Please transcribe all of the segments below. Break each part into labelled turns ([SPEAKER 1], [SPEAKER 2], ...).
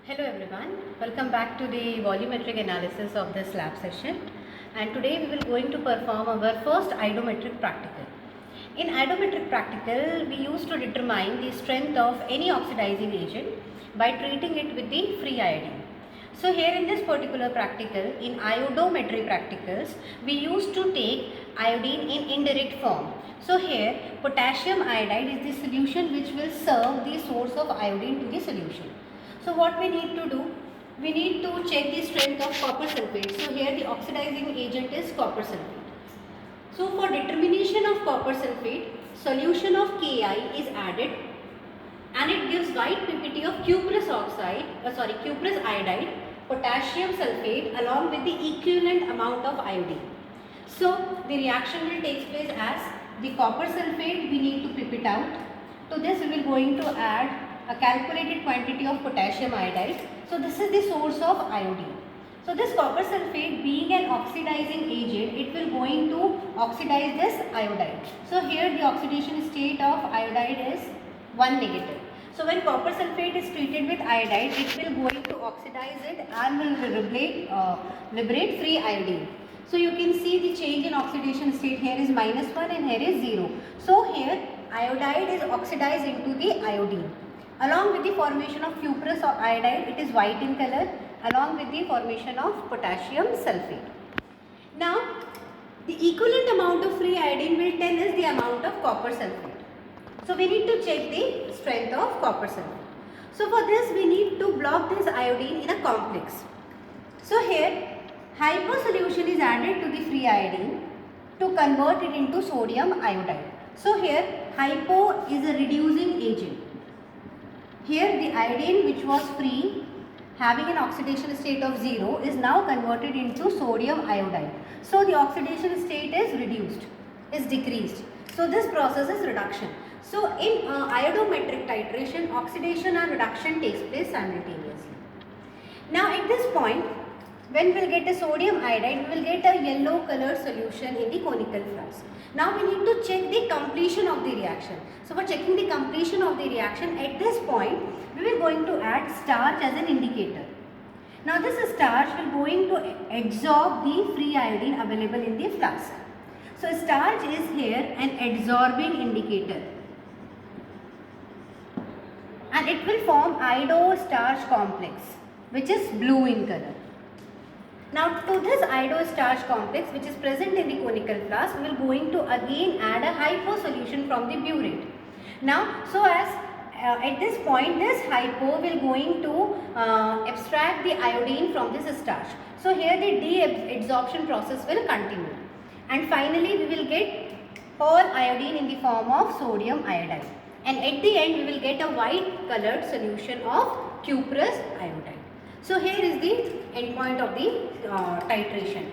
[SPEAKER 1] Hello everyone, welcome back to the volumetric analysis of this lab session, and today we will going to perform our first iodometric practical. In iodometric practical, we used to determine the strength of any oxidizing agent by treating it with the free iodine. So here in this particular practical, in iodometry practicals, we used to take iodine in indirect form. So here potassium iodide is the solution which will serve the source of iodine to the solution. So what we need to do? We need to check the strength of copper sulfate. So here the oxidizing agent is copper sulfate. So for determination of copper sulfate, solution of Ki is added and it gives white PPT of cuprous iodide, potassium sulfate along with the equivalent amount of iodine. So the reaction will take place as the copper sulfate we need to pip it out. To this we will going to add a calculated quantity of potassium iodide. So this is the source of iodine. So this copper sulfate being an oxidizing agent, it will going to oxidize this iodide. So here the oxidation state of iodide is 1 negative. So when copper sulfate is treated with iodide, it will going to oxidize it and will liberate free iodine. So you can see the change in oxidation state. Here is -1 and here is 0. So here iodide is oxidized into the iodine. Along with the formation of cuprous iodide, it is white in color, along with the formation of potassium sulfate. Now, the equivalent amount of free iodine will tell us the amount of copper sulfate. So, we need to check the strength of copper sulfate. So, for this we need to block this iodine in a complex. So, here hypo solution is added to the free iodine to convert it into sodium iodide. So, here hypo is a reducing agent. Here the iodine which was free having an oxidation state of 0 is now converted into sodium iodide. So the oxidation state is reduced, is decreased. So this process is reduction. So in iodometric titration, oxidation and reduction takes place simultaneously. Now at this point, when we will get a sodium iodide, we will get a yellow colored solution in the conical flask. Now we need to check the completion of the reaction. So for checking the completion of the reaction, at this point, we will going to add starch as an indicator. Now this starch will going to absorb the free iodine available in the flask. So starch is here an absorbing indicator. And it will form iodo-starch complex, which is blue in color. Now to this iodo-starch complex which is present in the conical flask, we will going to again add a hypo solution from the burette. Now so as at this point this hypo will going to abstract the iodine from this starch. So here the deabsorption process will continue and finally we will get all iodine in the form of sodium iodide, and at the end we will get a white colored solution of cuprous iodide. So here is the end point of the titration.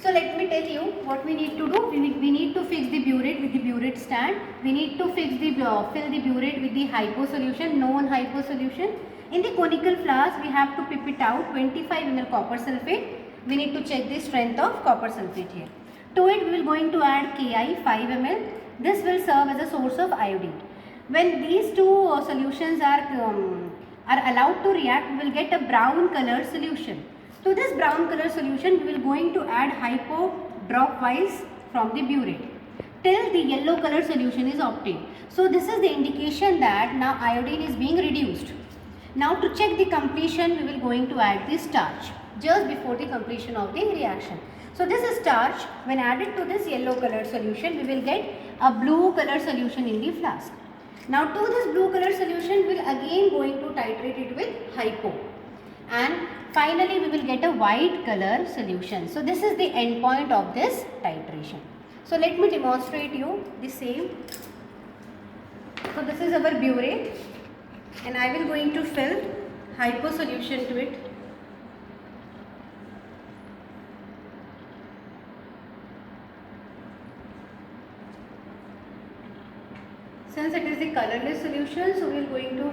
[SPEAKER 1] So let me tell you what we need to do. We need to fix the burette with the burette stand. We need to fix the fill the burette with the hypo solution, known hypo solution. In the conical flask, we have to pip it out 25 ml copper sulfate. We need to check the strength of copper sulfate here. To it, we will going to add Ki 5 ml. This will serve as a source of iodine. When these two solutions are allowed to react, we will get a brown color solution. To this brown color solution, we will going to add hypo dropwise from the burette till the yellow color solution is obtained. So this is the indication that now iodine is being reduced. Now to check the completion, we will going to add the starch just before the completion of the reaction. So this starch, when added to this yellow color solution, we will get a blue color solution in the flask. Now to this blue color solution, we will again going to titrate it with hypo, and finally we will get a white color solution. So this is the end point of this titration. So let me demonstrate you the same. So this is our burette and I will going to fill hypo solution to it. Since it is the colorless solution, so we are going to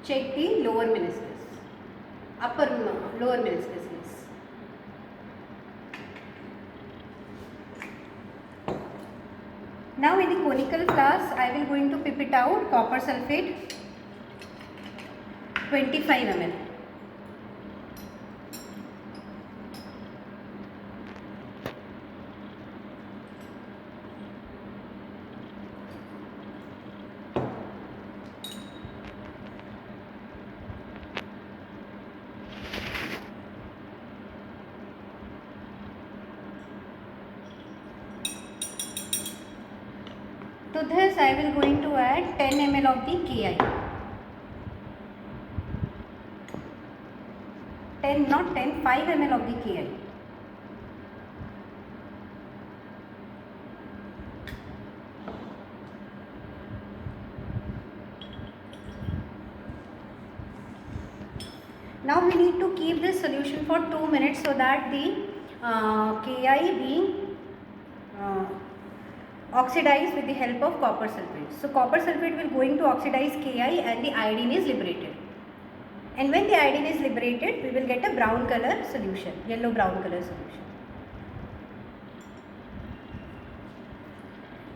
[SPEAKER 1] check the lower meniscus, lower meniscus. Now in the conical flask, I will going to pip it out copper sulfate 25 ml. this I will going to add 10 ml of the Ki. 10, not 10, 5 ml of the Ki. Now we need to keep this solution for 2 minutes so that the Ki being oxidized with the help of copper sulfate. So copper sulfate will going to oxidize Ki and the iodine is liberated. And when the iodine is liberated, we will get a brown color solution, yellow brown color solution.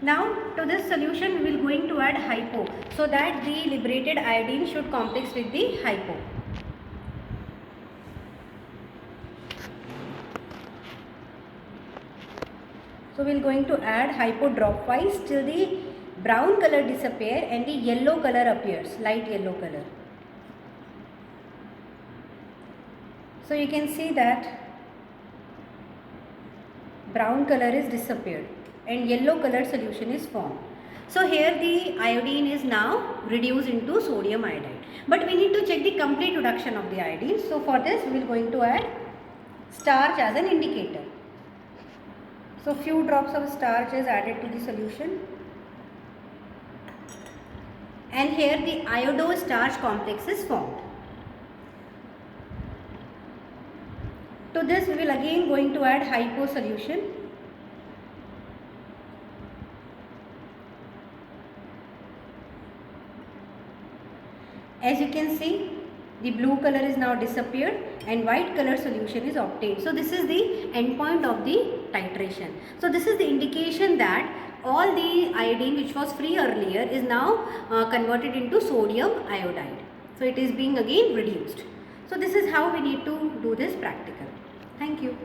[SPEAKER 1] Now to this solution we will going to add hypo so that the liberated iodine should complex with the hypo. So we are going to add hypo dropwise till the brown color disappear and the yellow color appears, light yellow color. So you can see that brown color is disappeared and yellow colored solution is formed. So here the iodine is now reduced into sodium iodide. But we need to check the complete reduction of the iodine. So for this we are going to add starch as an indicator. So few drops of starch is added to the solution. And here the iodo-starch complex is formed. To this we will again going to add hypo solution. As you can see, the blue color is now disappeared and white color solution is obtained. So this is the end point of the titration. So this is the indication that all the iodine which was free earlier is now converted into sodium iodide. So it is being again reduced. So this is how we need to do this practical. Thank you.